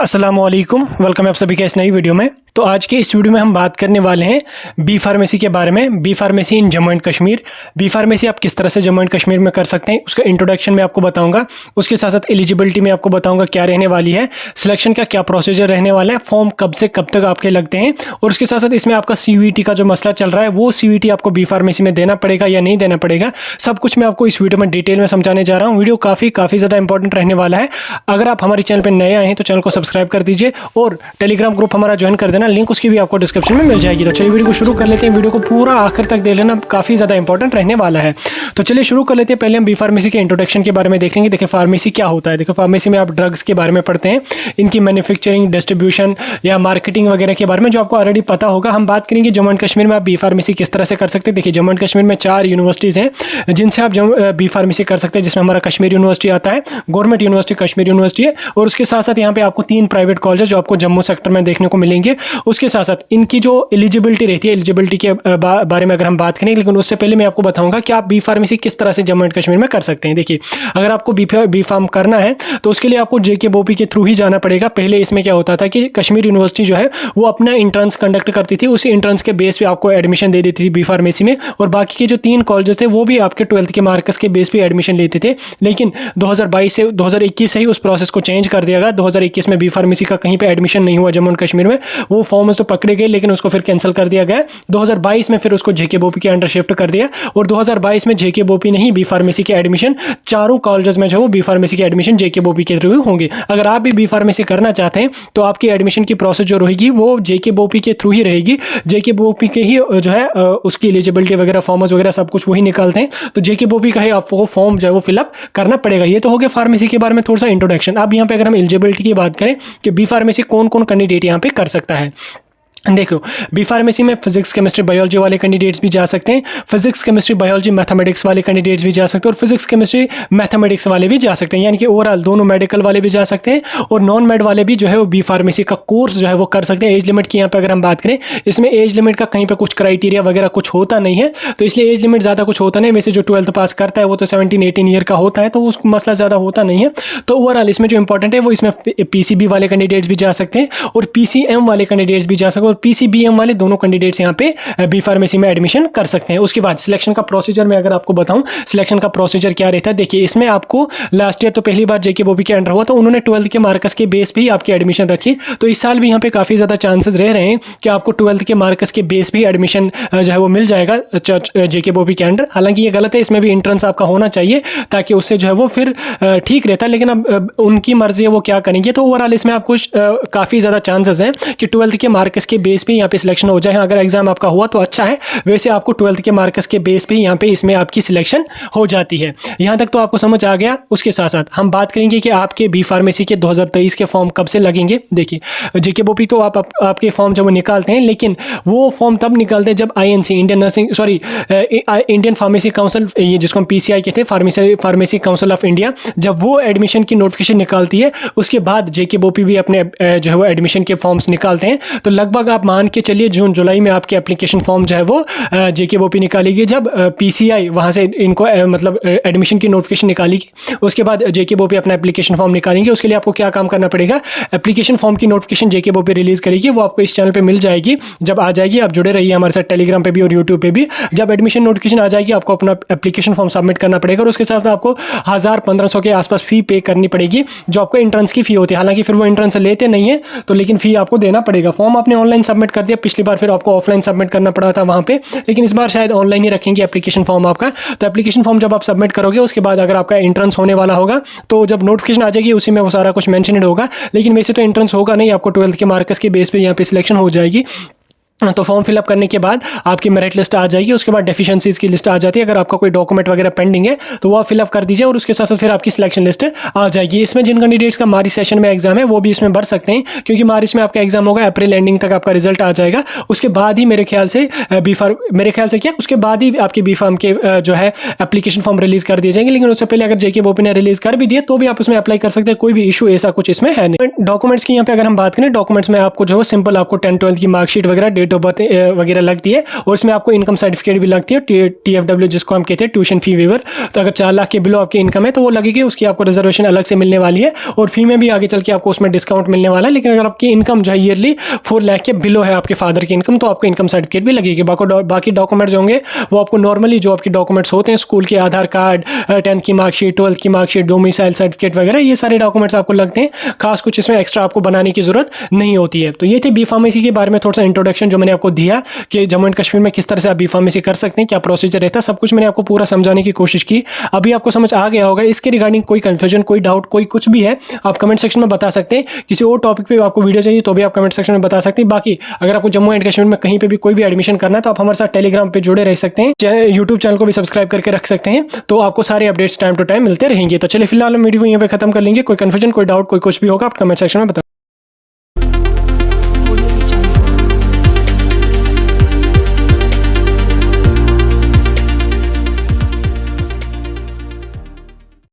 अस्सलामुअलैकुम, वेलकम है आप सभी का इस नई वीडियो में। तो आज के इस वीडियो में हम बात करने वाले हैं बी फार्मेसी के बारे में। B pharmacy in Jammu and Kashmir. B pharmacy आप किस तरह से जम्मू एंड कश्मीर में कर सकते हैं, उसका इंट्रोडक्शन में आपको बताऊंगा। उसके साथ साथ एलिजिबिलिटी में आपको बताऊंगा क्या रहने वाली है, सिलेक्शन का क्या प्रोसीजर रहने वाला है, फॉर्म कब से कब तक आपके लगते हैं, और उसके साथ साथ इसमें आपका CVT का जो मसला चल रहा है वो CVT आपको बी फार्मेसी में देना पड़ेगा या नहीं देना पड़ेगा, सब कुछ मैं आपको इस वीडियो में डिटेल में समझाने जा रहा हूँ। वीडियो काफ़ी ज़्यादा इंपॉर्टेंट रहने वाला है। अगर आप हमारे चैनल पर नए आए हैं तो चैनल को सब्सक्राइब कर दीजिए और टेलीग्राम ग्रुप हमारा ज्वाइन कर देना, लिंक उसकी भी आपको डिस्क्रिप्शन में मिल जाएगी। तो चलिए वीडियो को शुरू कर लेते हैं। वीडियो को पूरा आखिर तक देख लेना, काफ़ी ज़्यादा इंपॉर्टेंट रहने वाला है। तो चलिए शुरू कर लेते हैं। पहले हम बी फार्मेसी के इंट्रोडक्शन के बारे में देखेंगे। देखिए फार्मेसी क्या होता है। देखो फार्मेसी में आप ड्रग्स के बारे में पढ़ते हैं, इनकी मैन्युफैक्चरिंग, डिस्ट्रीब्यूशन या मार्केटिंग वगैरह के बारे में, जो आपको ऑलरेडी पता होगा। हम बात करेंगे जम्मू एंड कश्मीर में आप बी फार्मेसी किस तरह से कर सकते हैं। देखिए जम्मू एंड कश्मीर में 4 यूनिवर्सिटीज़ हैं जिनसे आप बी फार्मेसी कर सकते हैं, जिसमें हमारा कश्मीर यूनिवर्सिटी आता है, गवर्नमेंट यूनिवर्सिटी कश्मीर यूनिवर्सिटी है, और उसके साथ साथ यहाँ पे आपको 3 प्राइवेट कॉलेज जो आपको जम्मू सेक्टर में देखने को मिलेंगे। उसके साथ साथ इनकी जो एलिजिबिलिटी रहती है, एलिजिबिलिटी के बारे में अगर हम बात करें, लेकिन उससे पहले मैं आपको बताऊंगा कि आप बी फार्मेसी किस तरह से जम्मू एंड कश्मीर में कर सकते हैं। देखिए अगर आपको बी फार्म करना है तो उसके लिए आपको JKBOP के थ्रू ही जाना पड़ेगा। पहले इसमें क्या होता था कि कश्मीर यूनिवर्सिटी जो है वो अपना इंट्रेंस कंडक्ट करती थी, उसी इंट्रेंस के बेस पे आपको एडमिशन दे देती थी बी फार्मेसी में, और बाकी के जो 3 कॉलेजेस थे वो भी आपके 12th के मार्क्स के बेस पे एडमिशन लेते थे। लेकिन 2022 से 2021 से ही उस प्रोसेस को चेंज कर दिया गया। 2021 में बी फार्मेसी का कहीं पर एडमिशन नहीं हुआ जम्मू एंड कश्मीर में। वो फॉर्म्स तो पकड़े गए लेकिन उसको फिर कैंसिल कर दिया गया। 2022 में फिर उसको JKBOP के अंडर शिफ्ट कर दिया, और 2022 में JKBOP ने ही बी फार्मेसी के एडमिशन 4 कॉलेजेस में जो बी फार्मेसी के एडमिशन JKBOP के थ्रू होंगे। अगर आप भी बी फार्मेसी करना चाहते हैं तो आपकी एडमिशन की प्रोसेस जो रहेगी वो JKBOP के थ्रू ही रहेगी। JKBOP के ही जो है उसकी एलिजिबिलिटी वगैरह, फॉर्म्स वगैरह सब कुछ वही निकालते हैं, तो JKBOP का ही आपको फॉर्म जो है वो फिलअप करना पड़ेगा। ये तो हो गया फार्मेसी के बारे में थोड़ा सा इंट्रोडक्शन। अब यहाँ पे अगर हम एलिजिबिलिटी की बात करें कि बी फार्मेसी कौन कौन कैंडिडेट यहाँ पे कर सकता है। देखो बी फार्मेसी में फिजिक्स, केमिस्ट्री, बायोलॉजी वाले कैंडिडेट्स भी जा सकते हैं, फिजिक्स, केमिस्ट्री, बायोलॉजी, मैथमेटिक्स वाले कैंडिडेट्स भी जा सकते हैं, और फिजिक्स, केमिस्ट्री, मैथमेटिक्स वाले भी जा सकते हैं। यानी कि ओवरऑल दोनों मेडिकल वाले भी जा सकते हैं और नॉन मेड वाले भी जो है वो बी फार्मेसी का कोर्स जो है वो कर सकते हैं। एज लिमिट की यहाँ पे अगर हम बात करें, इसमें एज लिमिट का कहीं पर कुछ क्राइटेरिया वगैरह कुछ होता नहीं है, तो इसलिए एज लिमिट ज़्यादा कुछ होता नहीं। वैसे जो 12th पास करता है वो तो 17-18 ईयर का होता है, तो उस मसला ज़्यादा होता नहीं है। तो ओवरऑल इसमें जो इंपॉर्टेंट है वो इसमें PCB वाले कैंडिडेट्स भी जा सकते हैं और PCM वाले कैंडिडेट्स भी जा सकते हैं, और PCBM वाले दोनों कैंडिडेट्स यहाँ पे बी फार्मेसी में एडमिशन कर सकते हैं। उसके बाद सिलेक्शन का प्रोसीजर में अगर आपको बताऊं, सिलेक्शन का प्रोसीजर क्या रहता है। देखिए इसमें आपको लास्ट ईयर तो पहली बार JKBOP के अंडर हुआ तो उन्होंने 12th के मार्क्स के बेस पे ही आपकी एडमिशन रखी, तो इस साल भी यहाँ पे काफ़ी ज़्यादा चांसेस रह रहे हैं कि आपको 12th के मार्क्स के बेस पे ही एडमिशन जो है वो मिल जाएगा JKBOP के अंडर। हालांकि ये गलत है, इसमें भी इंट्रेंस आपका होना चाहिए ताकि उससे जो है वो फिर ठीक रहता है, लेकिन अब उनकी मर्जी है वो क्या करेंगे। तो ओवरऑल इसमें आपको काफ़ी ज़्यादा चांसेस हैं कि 12th के मार्क्स के बेस पे यहाँ पे सिलेक्शन हो जाए। अगर एग्जाम आपका हुआ तो अच्छा है, वैसे आपको 12th के मार्क्स के बेस पे यहाँ पे इसमें आपकी सिलेक्शन हो जाती है। यहाँ तक तो आपको समझ आ गया। उसके साथ साथ हम बात करेंगे कि आपके बी फार्मेसी के 2023 के फॉर्म कब से लगेंगे। देखिए JKBOP तो आपके फॉर्म जब वो निकालते हैं, लेकिन वो फॉर्म तब निकालते हैं जब INC इंडियन फार्मेसी काउंसिल, ये जिसको हम PCI कहते हैं, फार्मेसी काउंसिल ऑफ इंडिया, जब वो एडमिशन की नोटिफिकेशन निकालती है उसके बाद JKBOP भी अपने जो है वो एडमिशन के फॉर्म्स निकालते हैं। तो लगभग आप मान के चलिए जून जुलाई में आपके एप्लीकेशन फॉर्म जो है वो JKBOP निकालेगी, जब PCI वहाँ से इनको मतलब एडमिशन की नोटिफिकेशन निकालेगी। उसके बाद JKBOP अपना एप्लीकेशन फॉर्म निकालेंगे। उसके लिए आपको क्या काम करना पड़ेगा, एप्लीकेशन फॉर्म की नोटिफिकेशन JKBOP रिलीज़ करेगी, वो आपको इस चैनल पे मिल जाएगी। जब आ जाएगी आप जुड़े रहिए हमारे साथ टेलीग्राम पे भी और यूट्यूब पे भी। जब एडमिशन नोटिफिकेशन आ जाएगी आपको अपना एप्लीकेशन फॉर्म सबमिट करना पड़ेगा, और उसके साथ आपको 1000-1500 के आसपास फ़ी पे करनी पड़ेगी, जो आपको एंट्रेंस की फ़ी होती है। हालांकि फिर वो एंट्रेंस लेते नहीं है तो लेकिन फ़ी आपको देना पड़ेगा। फॉर्म आपने ऑनलाइन सबमिट कर दिया, पिछली बार फिर आपको ऑफलाइन सबमिट करना पड़ा था वहाँ पे, लेकिन इस बार शायद ऑनलाइन ही रखेंगे एप्लीकेशन फॉर्म आपका। तो एप्लीकेशन फॉर्म जब आप सबमिट करोगे उसके बाद अगर आपका एंट्रेंस होने वाला होगा तो जब नोटिफिकेशन आ जाएगी उसी में वो सारा कुछ मेंशनड होगा, लेकिन वैसे तो एंट्रेंस होगा नहीं, आपको 12th के मार्क्स के बेस पे यहाँ पे सिलेक्शन हो जाएगी। तो फॉर्म फिलअप करने के बाद आपकी मेरिट लिस्ट आ जाएगी, उसके बाद डेफिशिएंसीज की लिस्ट आ जाती है। अगर आपका कोई डॉक्यूमेंट वगैरह पेंडिंग है तो वो आप फिलअप कर दीजिए, और उसके साथ साथ फिर आपकी सिलेक्शन लिस्ट आ जाएगी। इसमें जिन कैंडिडेट्स का मार्च सेशन में एग्जाम है वो भी इसमें भर सकते हैं, क्योंकि मार्च में आपका एग्जाम होगा, अप्रैल एंडिंग तक आपका रिजल्ट आ जाएगा। उसके बाद ही मेरे ख्याल से उसके बाद ही आपके बी फार्म के जो है एप्लीकेशन फॉर्म रिलीज कर दिए जाएंगे। लेकिन उससे पहले अगर JKBOP ने रिलीज कर भी दिए तो भी आप उसमें अप्लाई कर सकते हैं, कोई भी इशू ऐसा कुछ इसमें है नहीं। डॉक्यूमेंट्स की यहाँ पे अगर हम बात करें, डॉक्यूमेंट्स में आपको जो है सिंपल आपको 10th-12th की मार्कशीट वगैरह, डेट डेट ऑफ बर्थ वगैरह लगती है, और इसमें आपको इनकम सर्टिफिकेट भी लगती है, TFW जिसको हम कहते हैं ट्यूशन फी वेवर। तो अगर 4 लाख के बिलो आपकी इनकम है तो वो लगेगी, उसकी आपको रिजर्वेशन अलग से मिलने वाली है, और फी में भी आगे चल के आपको उसमें डिस्काउंट मिलने वाला है। लेकिन अगर आपकी इनकम जो है ईयरली 4 लाख के बिलो है आपके फादर की इनकम, तो आपको इनकम सर्टिफिकेट भी लगेगी। बाकी डॉक्यूमेंट्स होंगे वो आपको नॉर्मली जो आपके डॉक्यूमेंट्स होते हैं, स्कूल के आधार कार्ड, 10th की मार्कशीट, 12th की मार्कशीट, डोमिसाइल सर्टिफिकेट वगैरह, ये सारे डॉक्यूमेंट्स आपको लगते हैं। खास कुछ इसमें एक्स्ट्रा आपको बनाने की जरूरत नहीं होती है। तो ये थे बी फार्मेसी के बारे में थोड़ा सा इंट्रोडक्शन जो मैंने आपको दिया कि जम्मू एंड कश्मीर में किस तरह से आप बी फार्मेसी कर सकते हैं, क्या प्रोसीजर रहता है, सब कुछ मैंने आपको पूरा समझाने की कोशिश की। अभी आपको समझ आ गया होगा। इसके रिगार्डिंग कोई कंफ्यूजन, कोई डाउट, कोई कुछ भी है, आप कमेंट सेक्शन में बता सकते हैं। किसी और टॉपिक पे आपको वीडियो चाहिए तो भी आप कमेंट सेक्शन में बता सकते हैं। बाकी अगर आपको जम्मू एंड कश्मीर में कहीं पे भी कोई भी एडमिशन करना है तो आप हमारे साथ टेलीग्राम पे जुड़े रह सकते हैं, यूट्यूब चैनल को भी सब्सक्राइब करके रख सकते हैं, तो आपको सारे अपडेट्स टाइम टू टाइम मिलते रहेंगे। तो चलिए फिलहाल हम वीडियो को यहाँ पे खत्म कर लेंगे। कोई कंफ्यूजन, कोई डाउट, कोई कुछ भी होगा आप कमेंट सेक्शन में बता